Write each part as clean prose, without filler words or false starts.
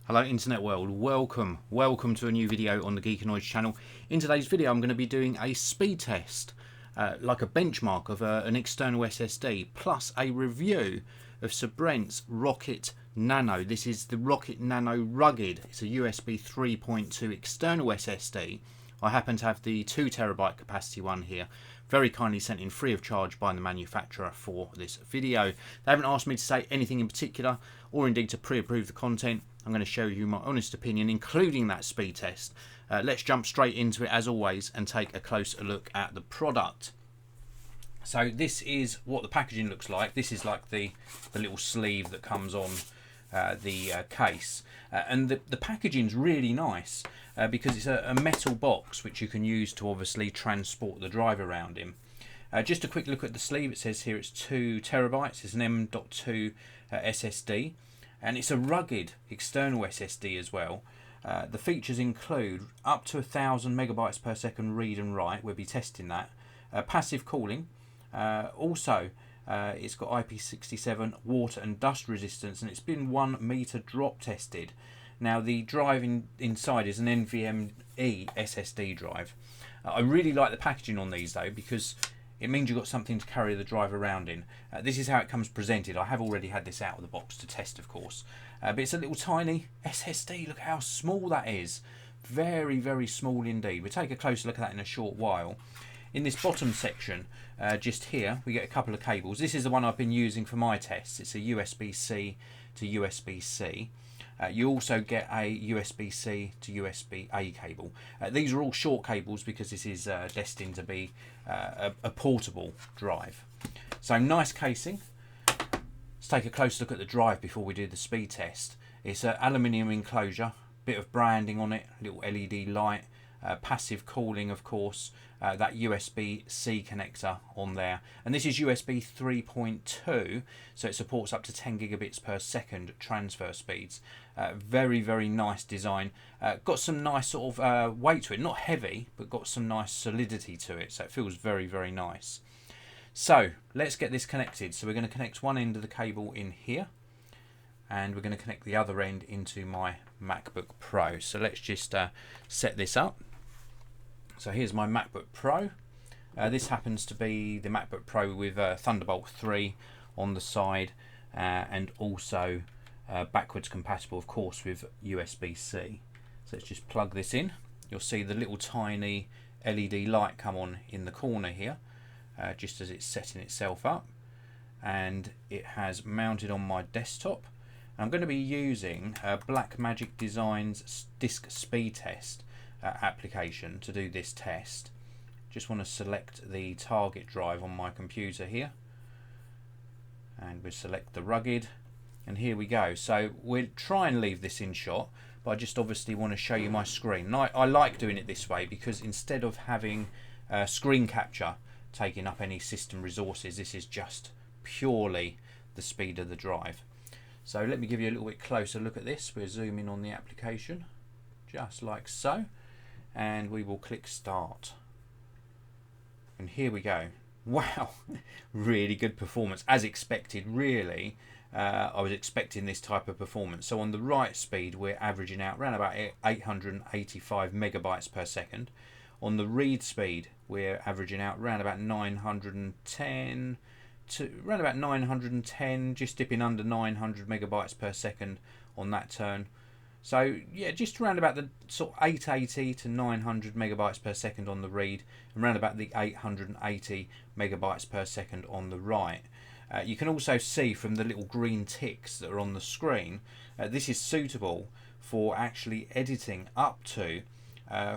Hello internet world, welcome to a new video on the Geekanoids channel. In today's video I'm going to be doing a speed test, like a benchmark of an external SSD, plus a review of Sabrent's Rocket Nano. This is the Rocket Nano Rugged. It's a USB 3.2 external SSD. I happen to have the 2TB capacity one here, very kindly sent in free of charge by the manufacturer for this video. They haven't asked me to say anything in particular or indeed to pre-approve the content. I'm going to show you my honest opinion, including that speed test. Let's jump straight into it as always and take a closer look at the product. So this is what the packaging looks like. This is like the little sleeve that comes on the case, and the packaging's really nice because it's a metal box which you can use to obviously transport the drive around in. Just a quick look at the sleeve. It says here it's 2 terabytes. It's an M.2 SSD, and it's a rugged external SSD as well. The features include up to 1000 megabytes per second read and write. We'll be testing that. Passive cooling. Also, it's got IP67 water and dust resistance, and it's been 1 meter drop tested. Now the drive inside is an NVMe SSD drive. I really like the packaging on these though, because it means you've got something to carry the drive around in. This is how it comes presented. I have already had this out of the box to test, of course, but it's a little tiny SSD. Look how small that is. Very, very small indeed. We'll take a closer look at that in a short while. In this bottom section, just here, we get a couple of cables. This is the one I've been using for my tests. It's a USB-C to USB-C. You also get a USB-C to USB-A cable. These are all short cables because this is destined to be a portable drive. So nice casing. Let's take a close look at the drive before we do the speed test. It's an aluminium enclosure, bit of branding on it, little LED light, passive cooling of course, that USB-C connector on there, and this is USB 3.2, so it supports up to 10 gigabits per second transfer speeds. Very, very nice design. Got some nice sort of weight to it, not heavy, but got some nice solidity to it, so it feels very, very nice. So let's get this connected. So we're going to connect one end of the cable in here, and we're going to connect the other end into my MacBook Pro. So let's just set this up. So here's my MacBook Pro. This happens to be the MacBook Pro with Thunderbolt 3 on the side, and also backwards compatible of course with USB-C. So let's just plug this in. You'll see the little tiny LED light come on in the corner here, just as it's setting itself up, and it has mounted on my desktop. I'm going to be using Blackmagic Design's Disk Speed Test application to do this test. Just want to select the target drive on my computer here, and we'll select the rugged, and here we go. So we'll try and leave this in shot, but I just obviously want to show you my screen. And I like doing it this way because instead of having screen capture taking up any system resources, this is just purely the speed of the drive. So let me give you a little bit closer look at this. We're zooming on the application, just like so, and we will click start. And here we go. Wow, really good performance, as expected, really. I was expecting this type of performance. So on the write speed, we're averaging out around about 885 megabytes per second. On the read speed, we're averaging out around about 910 to around about 910, just dipping under 900 megabytes per second on that turn. So yeah, just around about the sort of 880 to 900 megabytes per second on the read, and around about the 880 megabytes per second on the write. You can also see from the little green ticks that are on the screen, this is suitable for actually editing up to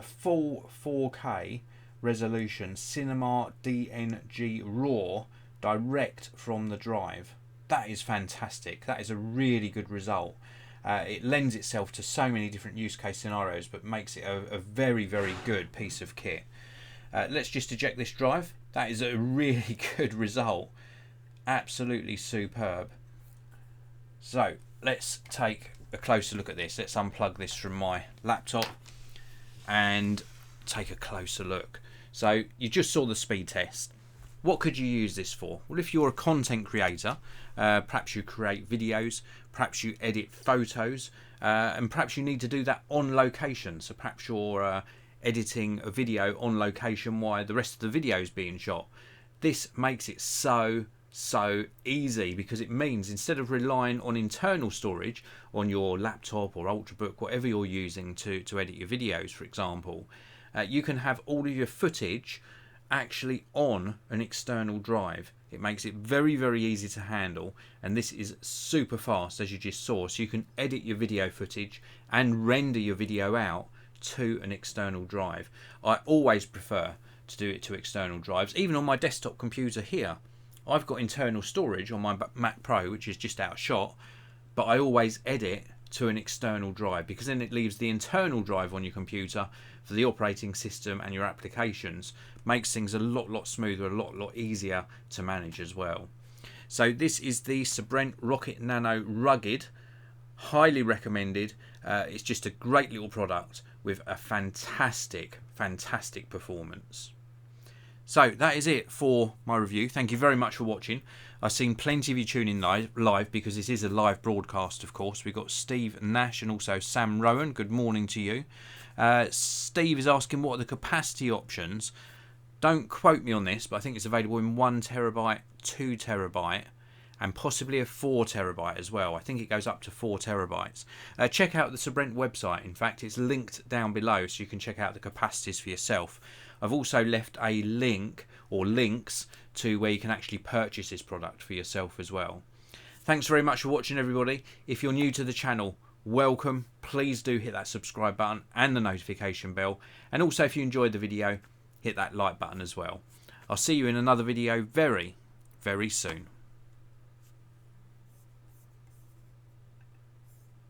full 4K resolution cinema DNG RAW direct from the drive. That is fantastic. That is a really good result. It lends itself to so many different use case scenarios, but makes it a very, very good piece of kit. Let's just eject this drive. That is a really good result. Absolutely superb. So let's take a closer look at this. Let's unplug this from my laptop and take a closer look. So you just saw the speed test. What could you use this for? Well, if you're a content creator, perhaps you create videos, perhaps you edit photos, and perhaps you need to do that on location. So perhaps you're editing a video on location while the rest of the video is being shot. This makes it so easy, because it means instead of relying on internal storage on your laptop or Ultrabook, whatever you're using to edit your videos, for example, you can have all of your footage actually on an external drive. It makes it very easy to handle, and this is super fast, as you just saw. So you can edit your video footage and render your video out to an external drive. I always prefer to do it to external drives. Even on my desktop computer here, I've got internal storage on my Mac Pro, which is just out of shot, but I always edit to an external drive, because then it leaves the internal drive on your computer for the operating system and your applications. Makes things a lot smoother, a lot easier to manage as well. So this is the Sabrent Rocket Nano Rugged. Highly recommended. It's just a great little product with a fantastic performance. So that is it for my review. Thank you very much for watching. I've seen plenty of you tuning live, because this is a live broadcast, of course. We've got Steve Nash and also Sam Rowan. Good morning to you. Steve is asking what are the capacity options. Don't quote me on this, but I think it's available in 1 terabyte, 2 terabyte, and possibly a 4 terabyte as well. I think it goes up to 4 terabytes. Check out the Sabrent website. In fact, it's linked down below, so you can check out the capacities for yourself. I've also left a link or links to where you can actually purchase this product for yourself as well. Thanks very much for watching, everybody. If you're new to the channel, welcome. Please do hit that subscribe button and the notification bell. And also, if you enjoyed the video, hit that like button as well. I'll see you in another video very soon.